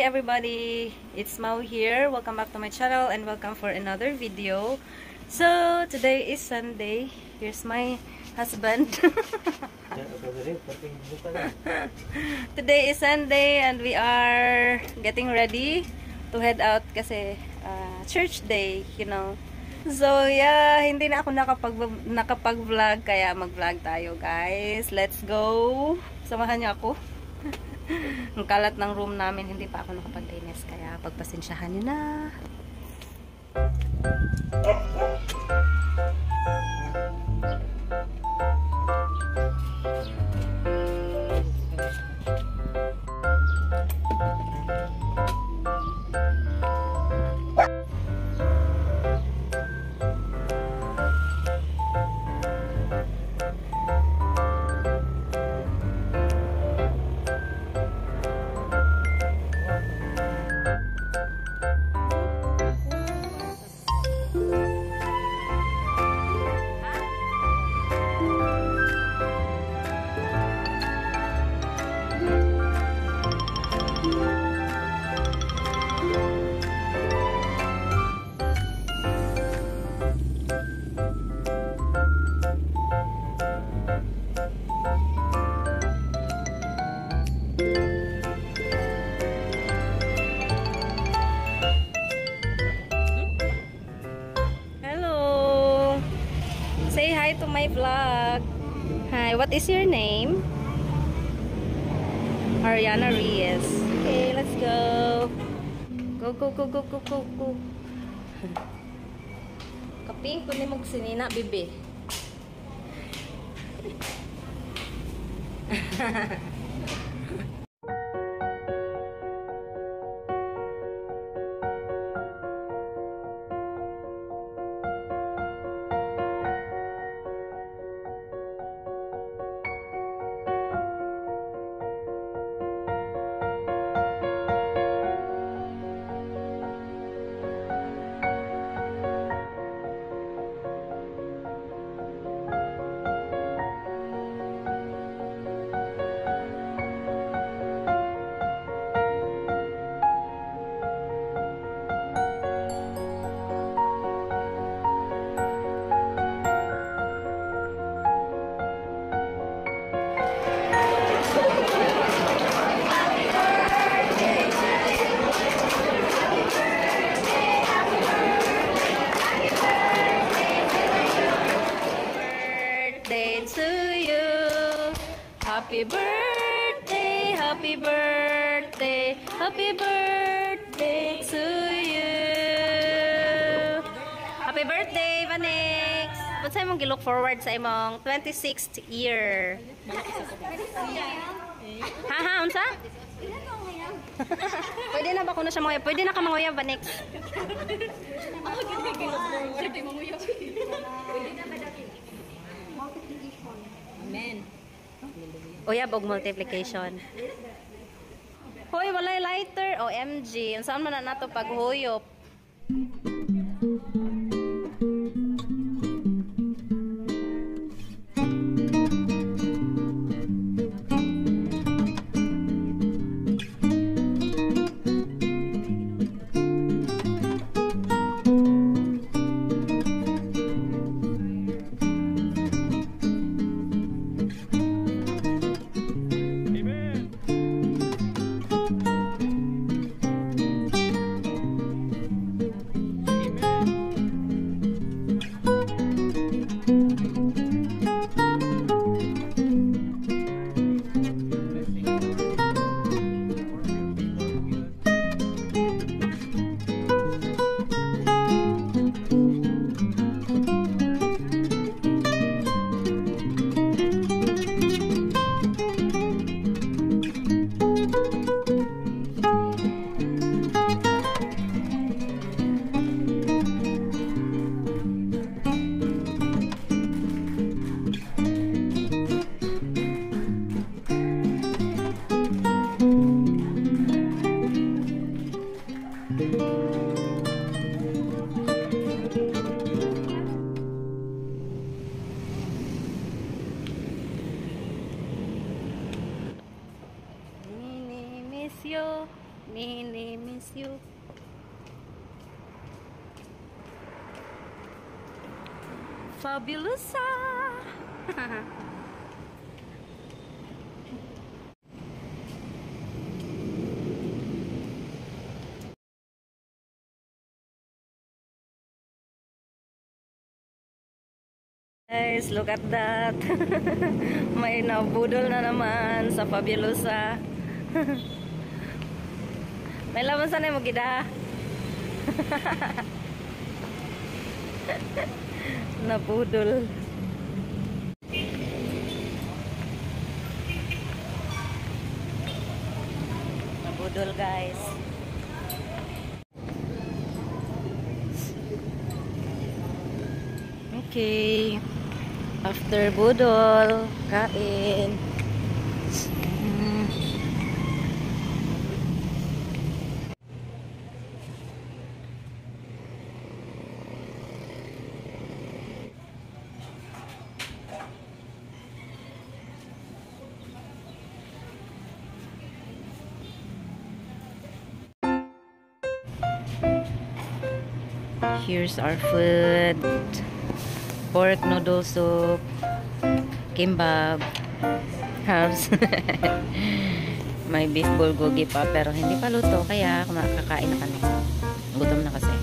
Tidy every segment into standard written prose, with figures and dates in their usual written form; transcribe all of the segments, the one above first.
everybody, it's Mau here. Welcome back to my channel and welcome for another video. So today is Sunday. Here's my husband. Today is Sunday and we are getting ready to head out kasi church day, you know. So yeah, hindi na ako nakapag-vlog kaya mag-vlog tayo, guys. Let's go. Samahan niyo ako. Ang kalat ng room namin, hindi pa ako nakapag-linis kaya pagpasensyahan niyo na. To my vlog. Hi, what is your name? Ariana Reyes. Okay, let's go. Go. Kaping ko ni mong sinina, bibi. Happy birthday, happy birthday, happy birthday to you. Happy birthday, Vanix. What's imong gilook forward sa imong 26th year? Ha, unsa? Pwede na ba kuno siya mga? Pwede na ka manguya, Vanix. Ako gilook forward sa manguya. Pwede na ba dati? Multiplication. Amen. Uyab og multiplication. Hoy, walay lighter. OMG. Saan man na nato paghuyop? Nini miss you. Fabulosa. Guys, look at that. May nabudol na naman sa Fabulosa. May laman sana mo gida. Nabudol. Nabudol guys. Okay. After budol, kain. Here's our food. Pork noodle soup, kimbap, halves. May beef bulgogi pa pero hindi pa luto kaya kakain na kami. Gutom na kasi.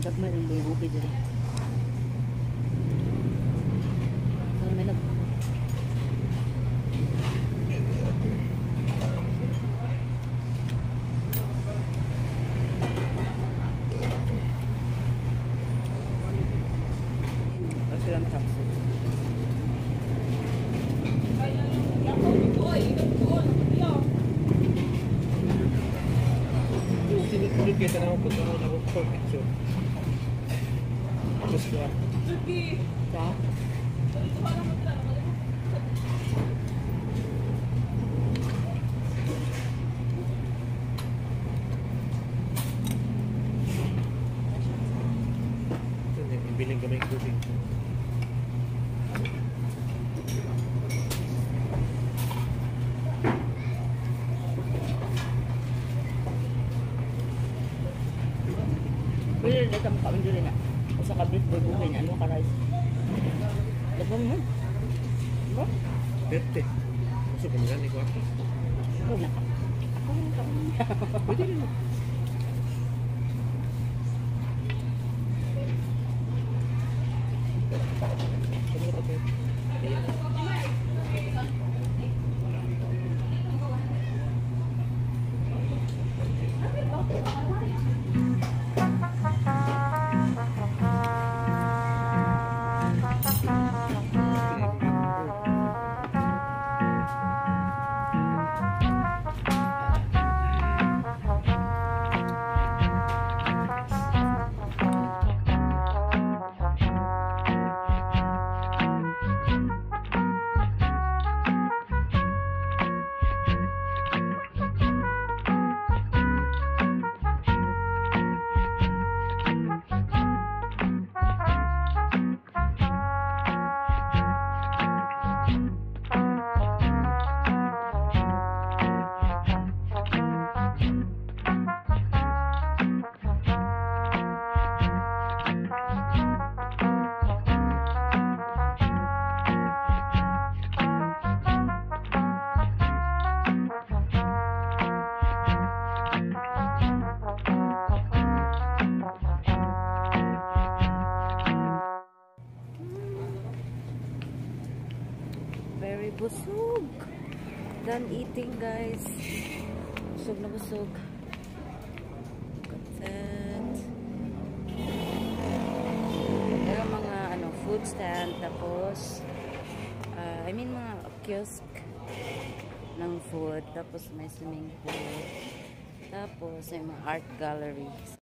Dagmay ang buhay dito. May lag. Sila matapos. Sinit-sinit kita na ako punta mo na ako for picture. Just ya. Ya. Biling kami ng tubig. Pwede rin sa mukha mo dili na. O sa kabit, buhay na. Ano ka rice? Labang mo. Ba? Perte. Gusto ko mga ni kwarto. Ako na. Ako na. Pwede rin. Very busog. Done eating, guys. Busog na busog. Content. Meron mga food stand. Tapos, I mean mga kiosk ng food. Tapos may swimming pool. Tapos may mga art galleries.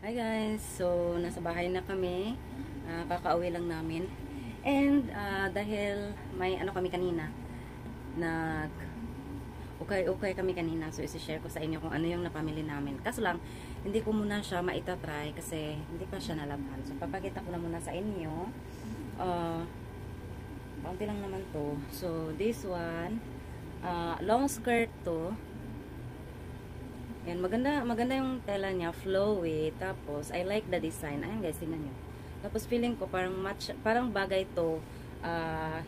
Hi guys, so nasa bahay na kami, kakauwi lang namin, and dahil may kami kanina, ukay kami kanina, so isi-share ko sa inyo kung ano yung napamili namin. Kaso lang, hindi ko muna siya maitatry kasi hindi pa siya nalaban, so papakita ko na muna sa inyo. Kaunti lang naman to. So this one, long skirt to. Yan, maganda yung tela niya, flowy. Tapos, I like the design. Ayan guys, tingnan nyo. Tapos, feeling ko parang match, parang bagay to,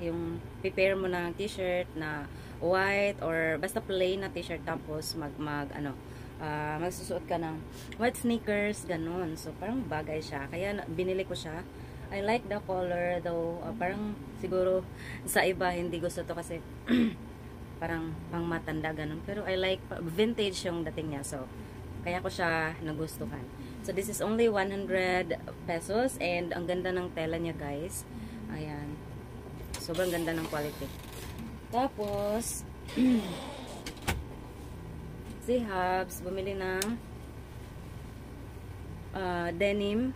yung prepare mo ng t-shirt na white or basta plain na t-shirt. Tapos, magsusuot ka ng white sneakers, ganun. So, parang bagay siya. Kaya, binili ko siya. I like the color, though, parang siguro sa iba, hindi gusto to kasi parang pang matanda ganun. Pero I like vintage yung dating niya. So, kaya ko siya nagustuhan. So, this is only 100 pesos and ang ganda ng tela niya, guys. Ayan. Sobrang ganda ng quality. Tapos, si Hubs, bumili ng denim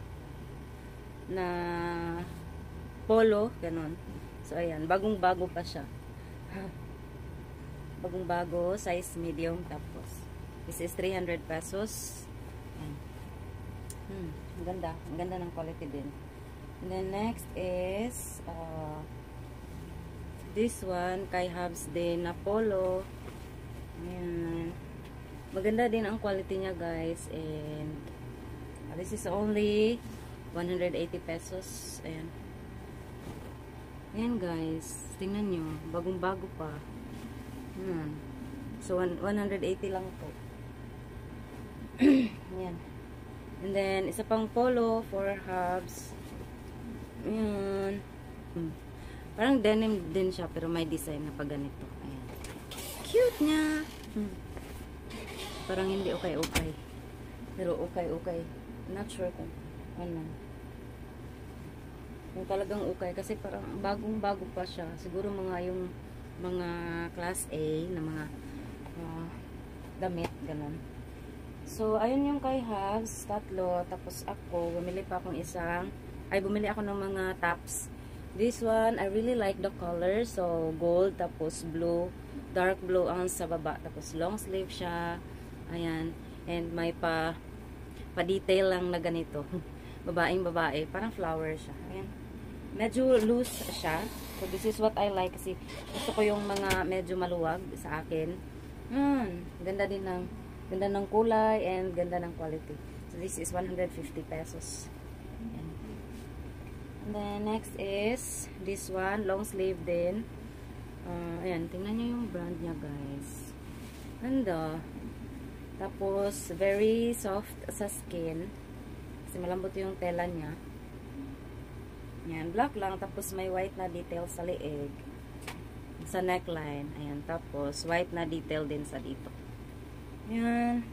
na polo, ganun. So, ayan. Bagong-bago pa siya. Bagong-bago, size medium. Tapos, this is 300 pesos. Ayan. Ang ganda. Ang ganda ng quality din. And then, next is, this one, kay Hubs din na polo. Ayan. Maganda din ang quality niya, guys. And, this is only 180 pesos. Ayan. Ayan, guys. Tingnan nyo. Bagong-bago pa. So, 180 lang po. Ayan. And then, isa pang polo for Hubs. Ayan. Parang denim din siya, pero may design na pa ganito. Ayan. Cute niya. Parang hindi okay-okay. Pero okay-okay. Not sure kung ano. Kung talagang okay. Kasi parang bagong-bago pa siya. Siguro yung mga class A na mga damit. Ganun. So, ayun yung kay Hubs. Tatlo. Tapos ako, bumili ako ng mga tops. This one, I really like the color. So, gold, tapos blue. Dark blue ang sa baba. Tapos long sleeve siya. Ayan. And may pa-detail lang na ganito. Babaeng babae. Parang flower siya. Ayan. Medyo loose siya. So, this is what I like. Kasi gusto ko yung mga medyo maluwag sa akin. Ganda din ganda ng kulay and ganda ng quality. So, this is 150 pesos. Ayan. And then, next is this one. Long sleeve din. Ayan. Tingnan nyo yung brand niya, guys. Ganda. Tapos, very soft sa skin. Kasi malambot yung tela niya. Ayan, black lang. Tapos, may white na detail sa leeg. Sa neckline. Ayan, tapos, white na detail din sa dito. Ayan.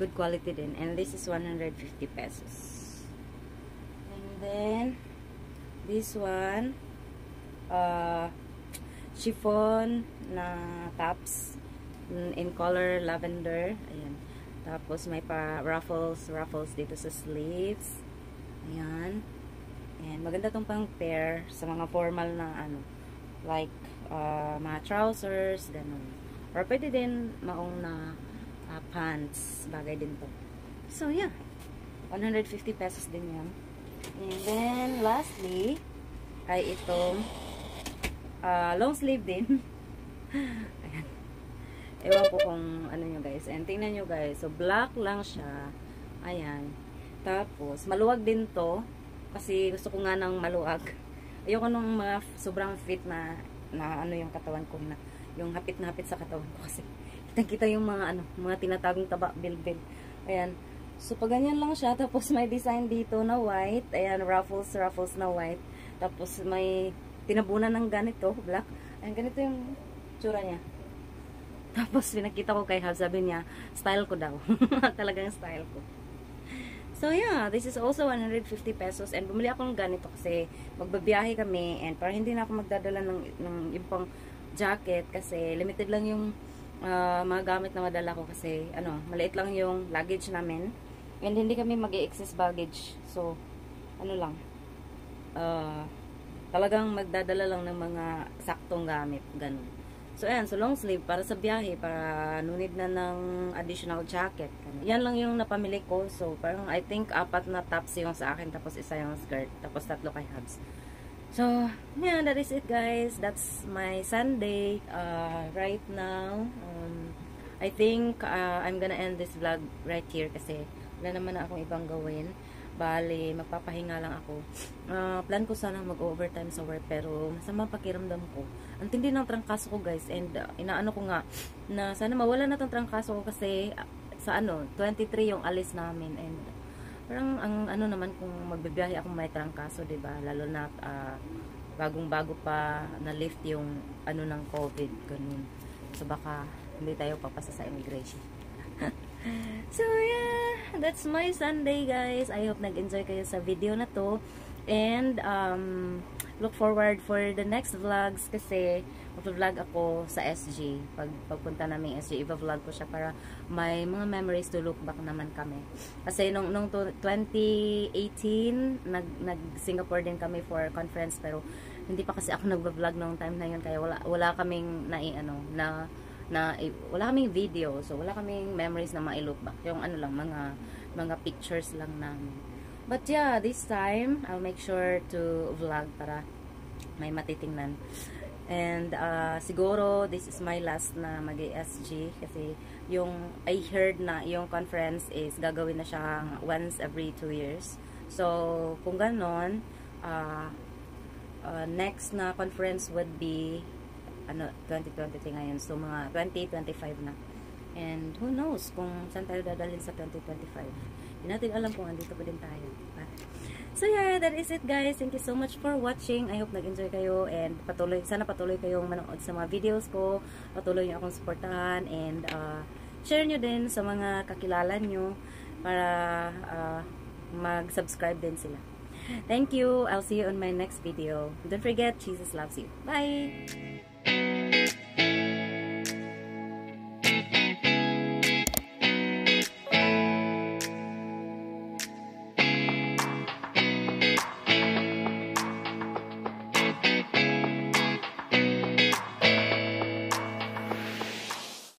Good quality din. And this is 150 pesos. And then, this one, chiffon na tops in color lavender. Ayan. Tapos, may pa ruffles dito sa sleeves. Ayan. And maganda tong pang pair sa mga formal na like mga trousers, ganun. Or pwede din maong na pants, bagay din to. So yeah, 150 pesos din yan. And then lastly ay itong long sleeve din. Ayan. Ewan po kung ano nyo, guys. And tingnan nyo, guys. So black lang siya. Ayan. Tapos maluwag din to. Kasi gusto ko nga ng maluwag. Ayoko nung mga sobrang fit na ano yung katawan ko na yung hapit na hapit sa katawan ko kasi kita yung mga mga tinatagong taba bilbil. Ayan. So pag ganyan lang siya tapos may design dito na white. Ayan, ruffles na white. Tapos may tinabunan ng ganito, black. Ayan, ganito yung tsura niya. Tapos pinakita ko kay Hal, sabi niya, style ko daw. Talagang style ko. So, yeah, this is also 150 pesos. And bumili ako ng ganito kasi magbabiyahe kami. And para hindi na ako magdadala ng ibang jacket kasi limited lang yung mga gamit na madala ko kasi maliit lang yung luggage namin. And hindi kami mag-excess baggage. So, talagang magdadala lang ng mga saktong gamit. Ganun. So, ayan. So, long sleeve para sa biyahe. Para nunid na ng additional jacket. Yan lang yung napamili ko. So, parang I think 4 na tops yung sa akin. Tapos isa yung skirt. Tapos 3 kay Hubs. So, yeah. That is it, guys. That's my Sunday. Right now, I think I'm gonna end this vlog right here. Kasi wala naman na akong ibang gawin. Bali, magpapahinga lang ako. Plan ko sana mag-overtime sa work pero masama pakiramdam ko. Ang tindi ng trangkaso ko, guys, and inaano ko nga na sana mawala na tong trangkaso ko kasi sa 23 yung alis namin and parang ang naman kung magbibiyahe ako may trangkaso, 'di ba? Lalo na bagong-bago pa na-lift yung ano ng COVID, ganun. So baka hindi tayo papasa sa immigration. So yeah, that's my Sunday guys. I hope nag-enjoy kayo sa video na to. And look forward for the next vlogs kasi mag-vlog ako sa SG. Pagpunta namin SG, i-vlog ko siya para may mga memories to look back naman kami. Kasi nung 2018, nag-Singapore din kami for conference pero hindi pa kasi ako nag-vlog nung time na yun kaya wala kaming wala kaming video. So wala kaming memories na ma-look back. Yung ano lang, mga pictures lang namin. But yeah, this time, I'll make sure to vlog para may matitingnan. And siguro, this is my last na mag-SG kasi yung I heard na yung conference is gagawin na siya once every 2 years. So, kung ganon, next na conference would be 2023 ngayon. So, mga 2025 na. And who knows kung saan tayo dadalhin sa 2025. Hindi natin alam kung andito pa din tayo. So yeah, that is it guys. Thank you so much for watching. I hope nag-enjoy kayo and sana patuloy kayong manood sa mga videos ko. Patuloy niyo akong suportahan and share nyo din sa mga kakilala nyo para mag-subscribe din sila. Thank you. I'll see you on my next video. Don't forget, Jesus loves you. Bye!